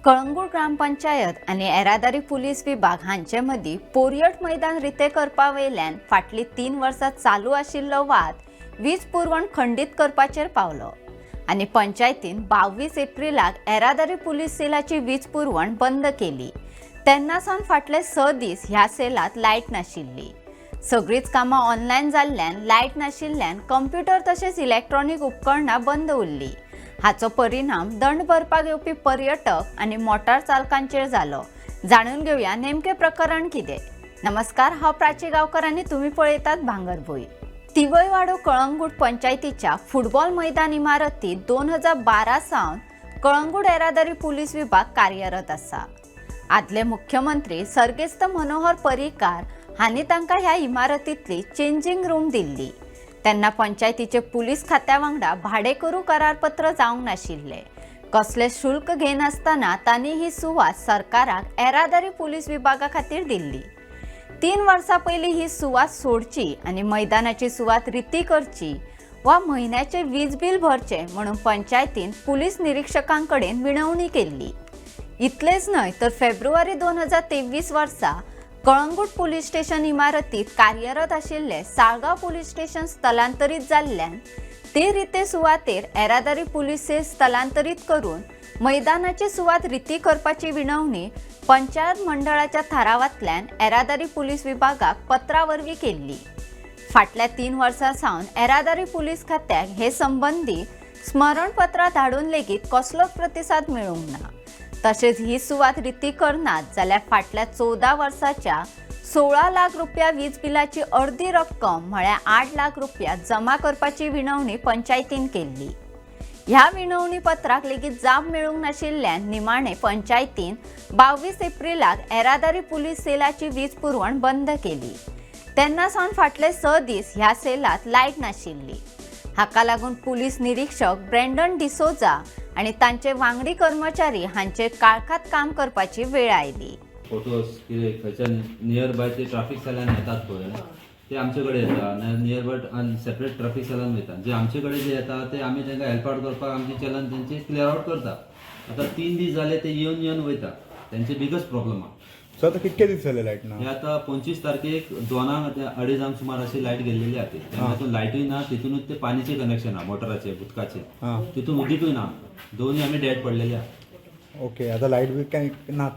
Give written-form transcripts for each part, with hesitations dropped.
कळंगूट ग्रामपंचायत आणि येरादारी पुलीस विभाग हांचे मदीं पोरयट मैदान रिते करपा वयल्यान फाटली 3 वर्सां चालू आशिल्लो वाद वीज पुरवण खंडीत करपाचेर पावलो आनी पंचायतीन 22 एप्रिलाक येरादारी पुलीस सेलाची वीज पुरवण बंद केली। तेन्ना सावन फाटले 6 दीस ह्या सेलात लायट नाशिल्ली। सगळीच कामां ऑनलायन जाल्ल्यान लायट नाशिल्ल्यान कंप्युटर तशेंच इलेक्ट्रॉनिक उपकरणां बंद उरली। हाचो परिणाम दंड भरपाक येवपी पर्यटक आणि मोटार चालकांचेर जालो। जाणून घेवया नेमके प्रकरण कितें। नमस्कार, हांव प्राची गांवकर आनी तुमी पळयतात भांगरभूंय। तिवयवाडो कळंगूट पंचायतीच्या फुटबॉल मैदान इमारतीत 2012 सावन कळंगूट येरादारी पुलीस विभाग कार्यरत आसा। आदले मुख्यमंत्री सर्गेस्त मनोहर पर्रीकार हांणी तांकां ह्या इमारतींतली चेंजिंग रूम दिल्ली। तेन्ना पंचायतीचे पुलीस खात्या वांगडा भाडेकरू करारपत्र जावंक नाशिल्ले। कसले शुल्क घेनासतना तांणी ही सुवात सरकाराक येरादारी पुलीस विभागा खातीर दिल्ली। 3 वर्सां पयलीं ही सुवात सोडची आनी मैदानाची सुवात रिती करची वा म्हयन्याचे वीज बील भरचे म्हणून पंचायतीन पुलीस निरीक्षकांकडेन विनवणी केल्ली। इतलेच न्हय तर फेब्रुवारी 2023 वर्सा कळंगूट पुलीस स्टेशन इमारतीत कार्यरत आशिल्ले साळगांव पुलीस स्टेशन स्थलांतरीत जाल्ल्यान ते रिते सुवातेर येरादारी पुलीस सेल स्थलांतरीत करून मैदानाची सुवात रिती करपाची विनवणी पंचायत मंडळाच्या थारावांतल्यान येरादारी पुलीस विभागाक पत्रा वरवीं केल्ली। फाटल्या 3 वर्सां सावन येरादारी पुलीस खात्याक हे संबंधी स्मरणपत्रां धाडून लेगीत कसलोच प्रतिसाद मेळूंक ना। तशेंच ही सुवात रिती करनात जाल्यार फाटल्या 14 वर्साच्या 16 लाख रुपया वीज बिलाची अर्दी रक्कम म्हळ्यार 8 लाख रुपया जमा करपाची विनवणी पंचायतीन केल्ली। ह्या विनवणी पत्राक लेगीत जाप मेळूंक नाशिल्ल्यान निमाणे पंचायतीन 22 एप्रिलाक येरादारी पुलीस सेलाची वीज पुरवण बंद केली। तेन्ना सावन फाटले 6 दीस ह्या सेलात लायट नाशिल्ली। हाका लागून पुलीस निरीक्षक ब्रँडन डिसोजा आणि तांचे वांगडी कर्मचारी हांचेर काळखात काम करपाची वेळ आयली। फोटोज कितें खंयच्या नियर बाय ते ट्रॅफिक सेलान येतात पळय ते आमचे कडेन येता, नियर बाय सेपरेट ट्रॅफिक सेलान वयता। जे आमचे कडेन जे येता ते आमी तांकां हेल्प आउट करपाक आमचे चलन तेंचे क्लियर आउट करता। आतां 3 दीस जाले ते येवन वयता, तेंचे बिगस्ट प्रॉब्लम आहा। सो आता कितके दीस जाले लायट ना? हे आता 25 तारखेक 2:30 सुमार अशी लायट गेल्लेली आहा। तेन्नातून लायटूय ना, तितूनच ते पाणीचे कनेक्शन आहा, मोटराचे उदकाचे, तितून उदीकूय ना, दोन्ही आमी डेड पडलेले आहा। ओके, आता लायट बी काय ना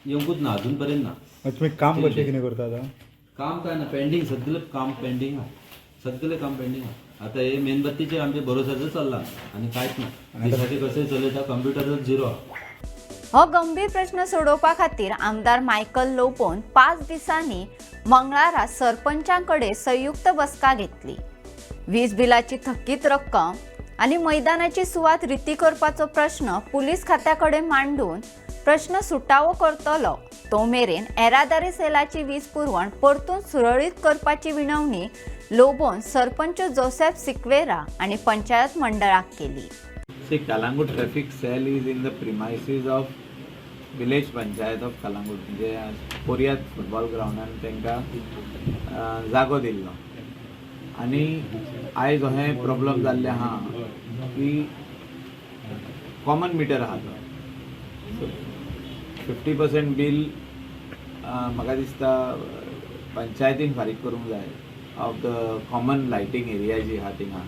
येवंकूच ना, अजून पर्यंत ना। तुम्ही काम कशें कितें करता आता? काम काय ना, पेंडिंग सगळं काम पेंडिंग आहा, सगळें काम पेंडिंग आहा। आता हे मेणबत्तीचेर आमचे भरोसाचेर चल्ला आनी कांयच ना। दिसाचे कशें चलयता, कंप्युटरच झिरो आहा। हो गंभीर प्रश्न सोडोवपा खातीर आमदार मायकल लोबोन 5 दिसांनी मंगळारा सरपंचांकडे संयुक्त बसका घेतली। वीज बिलाची थकीत रक्कम आणि मैदानाची सुवात रिती करपाचो प्रश्न पुलीस खात्याकडे मांडून प्रश्न सुटावो करतलो तो मेरेन येरादारी सेलाची वीज पुरवण परतून सुरळीत करपाची विनवणी लोबोन सरपंच जोसेफ सिक्वेरा आणि पंचायत मंडळाक केली। See, Kalangut traffic cell is in the premises of village panchayat of Kalangut. म्हणजे पोरयात फुटबॉल ग्राउंडान तांकां जागो दिल्लो आनी आयज हे प्रॉब्लम जाल्ले आहा की कॉमन मिटर आहा तो 50% बील म्हाका दिसता पंचायतीन फारीक करूंक जाय of the common lighting area जी आहा थिंगा,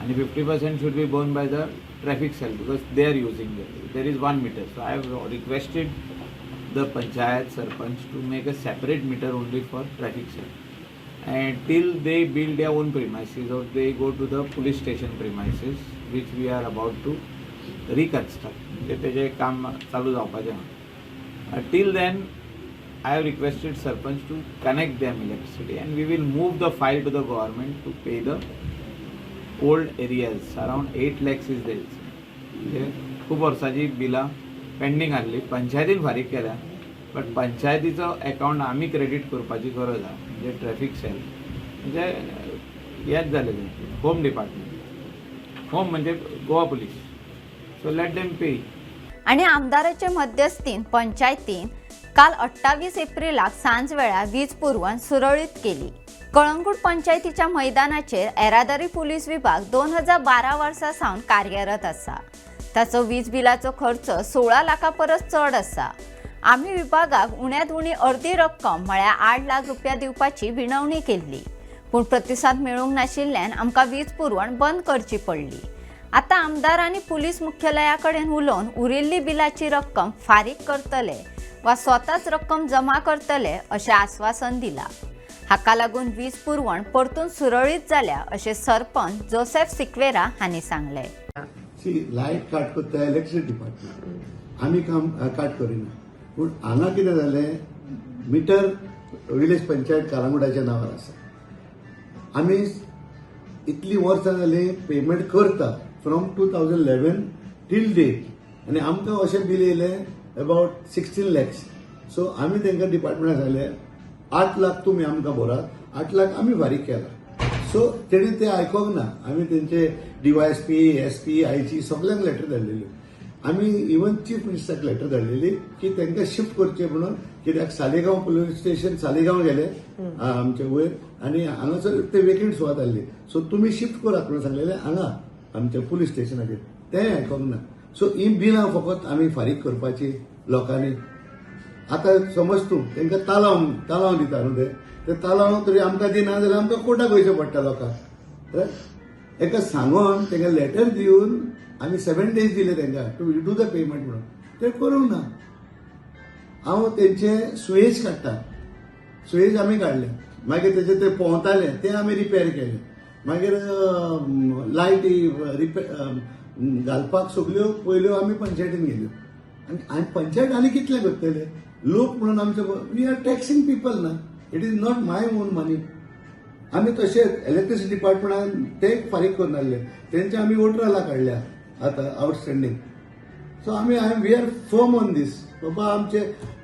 and 50% should be borne by the traffic cell because they are using it. There is 1 meter. So I have requested the panchayat sarpanch to make a separate meter only for traffic cell. And till they build their own premises or they go to the police station premises, which we are about to reconstruct. तेजे काम चालू जावपाचें आहा. Till then, I have requested sarpanch to connect them electricity and we will move the file to the government to pay the old areas. Around 8 lakhs is there. म्हणजे खूप वर्साची बिलां pending आसली, पंचायतीन फारीक केल्या, बट पंचायतीचो अकाउंट आमी credit करपाची गरज आहा। म्हणजे ट्रॅफिक सेल म्हणजे हेच जालेलें, होम डिपार्टमेंट, होम म्हणजे Goa police, so let them pay. आणि आमदाराचे मध्यस्थीन पंचायतीन काल 28 एप्रिलाक सांज वेळा वीज पुरवण सुरळीत केली। कळंगूट पंचायतीच्या मैदानाचेर येरादारी पुलीस विभाग 2012 वर्सा सावन कार्यरत आसा। ताचो वीज बिलाचो खर्च 16 लाखां परस चड आसा. आम्ही विभागाक उण्यांत उणी अर्दी रक्कम म्हळ्यार 8 लाख रुपया दिवपाची विनवणी केल्ली, पूण प्रतिसाद मेळूंक नाशिल्ल्यान आमकां वीज पुरवण बंद करची पडली. आतां आमदार आनी पुलीस मुख्यालया कडेन उलोवन उरिल्ली बिलाची रक्कम फारीक करतले वा स्वताच रक्कम जमा करतले अशें आश्वासन दिलां. हाका लागून वीज पुरवण परतून सुरळीत जाल्या अशें सरपंच जोसेफ सिक्वेरा हांणी सांगलें. लायट काट करता इलेक्ट्रिसिटी डिपार्टमेंट, आमी काम काट करिना. पूण हांगा कितें जालें, मिटर विलेज पंचायत कालांगुटाच्या नांवार आसा. आमी इतलीं वर्सां जालीं पेमेंट करता फ्रॉम 2011 टील डेट, आनी आमकां अशें बिल येयलें अबावट 16 lakhs. सो आमी तांकां डिपार्टमेंटाक सांगलें 8 लाख तुमी आमकां भरात, 8 लाख आमी फारीक केला. सो तेणी ते आयकोंक ना. आमी तेंचे DYSP, SP, IG सगळ्यांक लेटर धाडलेली. आमी इवन चीफ मिनिस्टराक लेटर धाडलेली की तांकां शिफ्ट करचें म्हणून, कित्याक सालेगांव पुलीस स्टेशन सालेगांव गेले आमचे वयर, आनी हांगासर ते वेकेंट सुवात आसली. सो तुमी शिफ्ट करात म्हणून सांगलेलें हांगा आमच्या पुलीस स्टेशनाचेर. तेंय आयकोंक ना. सो ही बिलां फकत आमी फारीक करपाची लोकांनी. आतां समज तूं तांकां तालांव दिता न्हू, ते तालांव तरी आमकां दिना जाल्यार आमकां कोर्टाक वयचें पडटा लोकांक. एका सांगून तांकां लेटर दिवन आमी 7 days दिले तांकां टू डू द पेमेंट म्हणून, ते करूंक ना. हांव तेंचे सुएज काडटा, सुएज आमी काडले, मागीर तेचे ते पोंवताले ते आमी रिपेर केले, मागीर लायटी घालपाक सगल्यो पयल्यो आमी पंचायतीन गेल्यो. आनी पंचायत आनी कितले करतले लोक म्हणून आमचे. वी आर टॅक्सिंग पीपल ना, it is not my own money. आमी तशेंच इलेक्ट्रिसिटी डिपार्टमेंटान ते फारीक करून हाडले, तेंचे आमी वोटराला काडल्या आतां outstanding. So we are firm on this. बाबा आमचे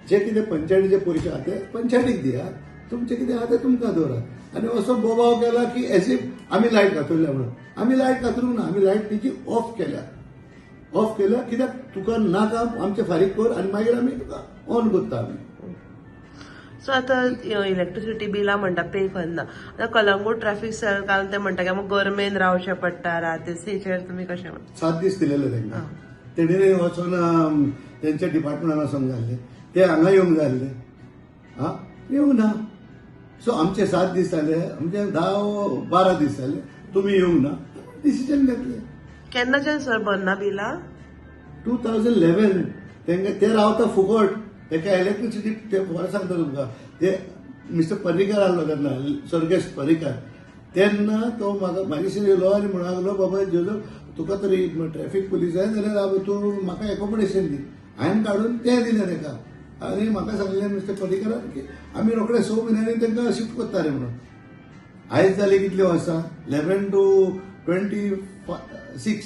जे कितें पंचायतीचे पयशे आहा ते पंचायतीक दिया, तुमचे कितें आहा ते तुमकां दवरा. आनी असो बोबाव केला की एज इफ आमी लायट घातल्या म्हणून. आमी लायट घातरूंक ना, आमी लायट तेची ऑफ केल्या कित्याक तुका नाका आमचे फारीक कर आनी मागीर आमी तुका ऑन करता आमी. सो आतां इलेक्ट्रिसिटी बिलां म्हणटा पे करना. आतां कलंगूट ट्रॅफिक सर्कल ते म्हणटा की आमकां गरमेन रावचें पडटा, रातीचेर तुमी कशें म्हणटा? 7 दीस दिलेले तांकां. तेणें वचून तेंच्या डिपार्टमेंटान वचोंक जाय आसलें, ते हांगा येवंक जाय आसलें. येवंक ना. सो आमचे 7 दीस जाले, आमचे 10-12 दीस जाले, तुमी येवंक ना. डिसिजन घेतलें. केन्नाच्यान सर भरना बिलां? 2011 ते रावता फुकट. तेका इलेक्ट्रिसिटी ते बरें सांगता तुमकां. ते मिस्टर पर्रीकार आसलो तेन्ना, सर्गेश पर्रीकार, तेन्ना तो म्हाजेशी येयलो आनी म्हणूंक लागलो बाबा जेजो तुका तरी ट्रॅफिक पुलीस जाय जाल्यार तूं म्हाका एकोमोडेशन दी. हांवें काडून तें दिलें ताका. आनी म्हाका सांगलें मिस्टर पर्रीकारान की आमी रोखडे 6 म्हयन्यांनी तांकां शिफ्ट करता रे म्हणून. आयज जाली कितली वर्सां? 11 to 26.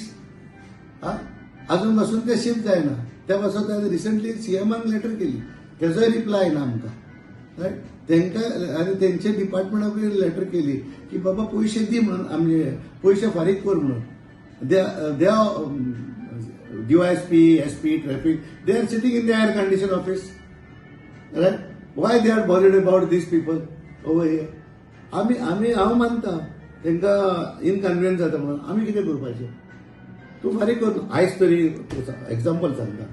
अजून पासून ते शिफ्ट जायना. त्या पासून ताणें रिसंटली CMाक लेटर केली, तेजोय रिप्लाय ना आमकां. रायट. तांकां आनी तेंचे डिपार्टमेंटाकूय लेटर केली की बाबा पयशे दी म्हणून, आमचे पयशे फारीक कर म्हणून. They DYSP, SP, traffic, they are sitting in the air condition office. Right. Why they are worried about these people over here? हांव मानता तांकां इनकन्विनियन्स जाता म्हणून. आमी कितें करपाचें? तूं फारीक कर. आयज तरी एक्झाम्पल सांगता,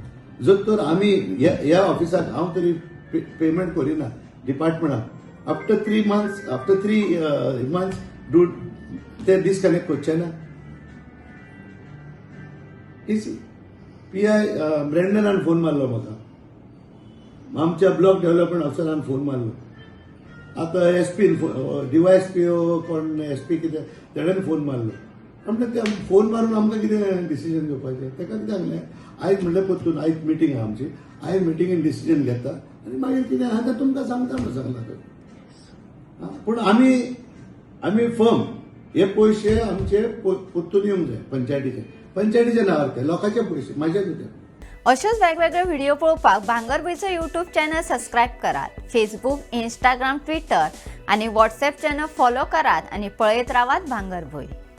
जर तर आमी ह्या ऑफिसाक हांव तरी पेमेंट करिना डिपार्टमेंटाक, after 3 months do they disconnect करचे ना. PI ब्रँडनान फोन मारलो म्हाका, आमच्या ब्लॉक डेव्हलपमेंट ऑफिसरान फोन मारलो. आतां SP DYSP कोण SP कितें तेणेन फोन मारलो. आमकां ते फोन मारून आमकां कितें डिसिजन घेवपाचें? ताका कितें सांगलें, आयज म्हणल्यार परतून आयज मिटींग आहा आमची, आयज मिटींगेन डिसिजन घेता आनी मागीर कितें आहा तें तुमकां सांगता म्हणून सांगलां तो. पूण आमी फर्म. हे पयशे आमचे परतून येवंक जाय पंचायतीचे नांवार, ते लोकांचे पयशे, म्हाजे कितें. अशेच वेगवेगळे व्हिडिओ पळोवपाक भांगरभूंयचो यूट्यूब चॅनल सबस्क्राईब करात. फेसबुक, इंस्टाग्राम, ट्विटर आणि व्हॉट्सॲप चॅनल फॉलो करात आणि पळयत रावात भांगरभूंय.